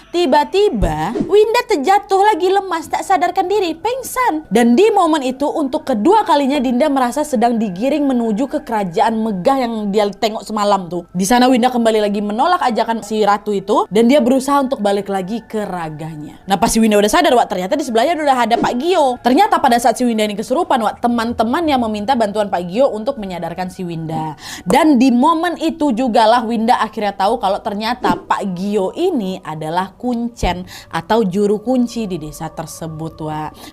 Tiba-tiba Winda terjatuh lagi lemas, tak sadarkan diri, pingsan. Dan di momen itu untuk kedua kalinya Dinda merasa sedang digiring menuju ke kerajaan megah yang dia tengok semalam tuh. Di sana Winda kembali lagi menolak ajakan si ratu itu dan dia berusaha untuk balik lagi ke raganya. Nah pas si Winda udah sadar, ternyata di sebelahnya udah ada Pak Gio. Ternyata pada saat si Winda ini kesurupan, teman-teman yang meminta bantuan Pak Gio untuk menyadarkan si Winda. Dan di momen itu jugalah Winda akhirnya tahu kalau ternyata Pak Gio ini adalah kuncen atau juru kunci di desa tersebut.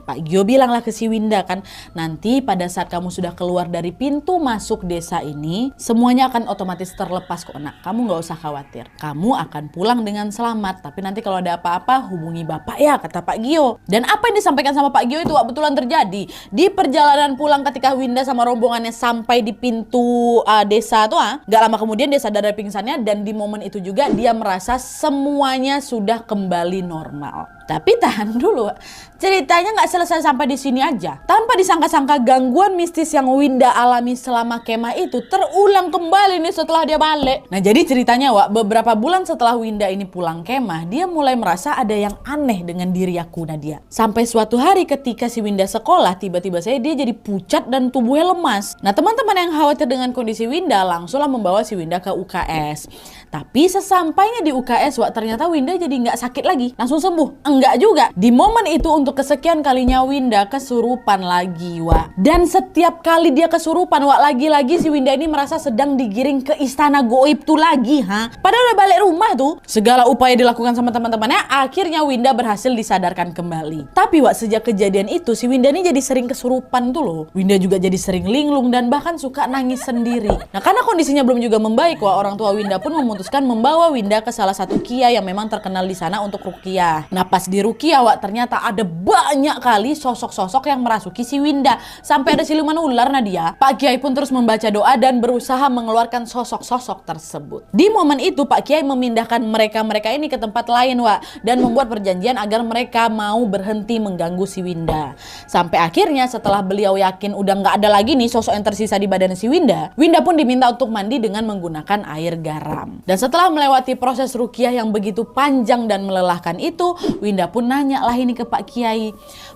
Pak Gio bilanglah ke si Winda kan, nanti pada saat kamu sudah keluar dari pintu masuk desa ini, semuanya akan otomatis terlepas kok nak. Kamu nggak usah khawatir. Kamu akan pulang dengan selamat. Tapi nanti kalau ada apa-apa hubungi bapak ya, kata Pak Gio. Dan apa yang disampaikan sama Pak Gio itu betulan terjadi. Di perjalanan pulang ketika Winda sama rombongannya sampai di pintu desa tuh, nggak lama kemudian dia sadar dari pingsannya dan di momen itu juga dia merasa semuanya sudah kembali normal. Tapi tahan dulu, ceritanya nggak selesai sampai di sini aja. Tanpa disangka-sangka gangguan mistis yang Winda alami selama kemah itu terulang kembali nih setelah dia balik. Nah jadi ceritanya beberapa bulan setelah Winda ini pulang kemah, dia mulai merasa ada yang aneh dengan diri Yakuna dia. Sampai suatu hari ketika si Winda sekolah, tiba-tiba saja dia jadi pucat dan tubuhnya lemas. Nah teman-teman yang khawatir dengan kondisi Winda langsunglah membawa si Winda ke UKS. Tapi sesampainya di UKS, ternyata Winda jadi nggak sakit lagi, langsung sembuh. Enggak juga. Di momen itu untuk kesekian kalinya Winda kesurupan lagi, Dan setiap kali dia kesurupan, lagi-lagi si Winda ini merasa sedang digiring ke istana goib tuh lagi, Padahal udah balik rumah tuh. Segala upaya dilakukan sama teman-temannya, akhirnya Winda berhasil disadarkan kembali. Tapi sejak kejadian itu si Winda ini jadi sering kesurupan tuh loh. Winda juga jadi sering linglung dan bahkan suka nangis sendiri. Nah karena kondisinya belum juga membaik, orang tua Winda pun memutuskan membawa Winda ke salah satu kiai yang memang terkenal di sana untuk ruqyah. Nah pas di ruqyah ternyata ada banyak kali sosok-sosok yang merasuki si Winda. Sampai ada siluman ular Nadia. Pak Kiai pun terus membaca doa dan berusaha mengeluarkan sosok-sosok tersebut. Di momen itu Pak Kiai memindahkan mereka ini ke tempat lain dan membuat perjanjian agar mereka mau berhenti mengganggu si Winda. Sampai akhirnya setelah beliau yakin udah nggak ada lagi nih sosok yang tersisa di badan si Winda, Winda pun diminta untuk mandi dengan menggunakan air garam. Dan setelah melewati proses ruqyah yang begitu panjang dan melelahkan itu, Winda pun nanya lah ini ke Pak Kiai,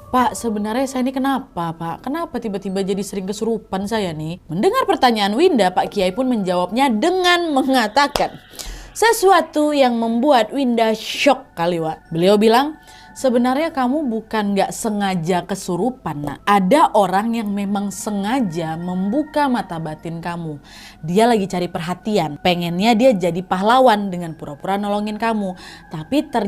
Pak sebenarnya saya ini kenapa Pak? Kenapa tiba-tiba jadi sering kesurupan saya nih? Mendengar pertanyaan Winda, Pak Kiai pun menjawabnya dengan mengatakan sesuatu yang membuat Winda shock kali Beliau bilang, sebenarnya kamu bukan nggak sengaja kesurupan, nak. Ada orang yang memang sengaja membuka mata batin kamu. Dia lagi cari perhatian, pengennya dia jadi pahlawan dengan pura-pura nolongin kamu. Tapi